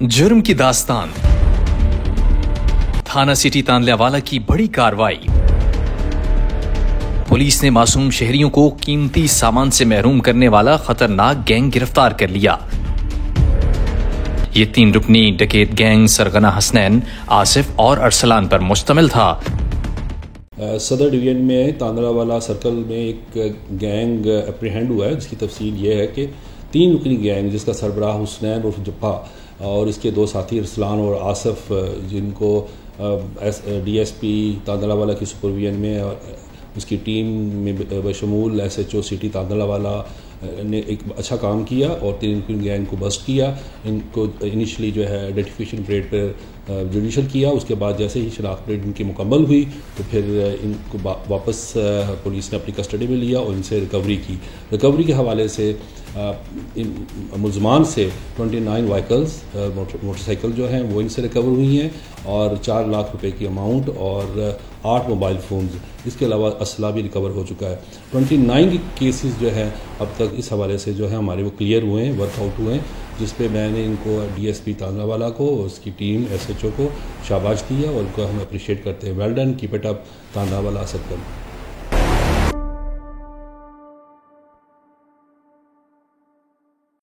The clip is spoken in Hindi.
जुर्म की दास्तान, थाना सिटी तांदलावाला की बड़ी कार्रवाई। पुलिस ने मासूम शहरियों को कीमती सामान से महरूम करने वाला खतरनाक गैंग गिरफ्तार कर लिया। ये 3 रुकनी डकैत गैंग सरगना हसनैन, आसिफ और अरसलान पर मुश्तमिल था। सदर डिवीजन में तांदलावाला सर्कल में एक गैंग अप्रीहेंड हुआ है, जिसकी तफसील ये है कि 3 रुकनी गैंग जिसका सरबराह हुसनैन उर्फ जप्पा और इसके 2 साथी अरसलान और आसिफ, जिनको DSP तांदलावाला की सुपरविजन में और उसकी टीम में बशमूल SHO सिटी तांदलावाला ने एक अच्छा काम किया और 3 रुकनी गैंग को बस्ट किया। इनको इनिशियली जो है आइडेंटिफिकेशन परेड पर जुडिशल किया। उसके बाद जैसे ही शनाख्त परेड इनकी मुकम्मल हुई तो फिर इनको वापस पुलिस ने अपनी कस्टडी में लिया और इनसे रिकवरी की। रिकवरी के हवाले से मुलजमान से 29 व्हीकल्स मोटरसाइकिल जो हैं वो इनसे रिकवर हुई हैं और 4 लाख रुपए की अमाउंट और 8 मोबाइल फ़ोन्स, इसके अलावा असला भी रिकवर हो चुका है। 29 केसेस जो है अब तक इस हवाले से जो है हमारे वो क्लियर हुए हैं, वर्कआउट हुए हैं, जिस पे मैंने इनको DSP तांदलावाला को और उसकी टीम SHO को शाबाश दी है और उनको हम अप्रिशिएट करते हैं। Well done, keep it up Tandalawala circle.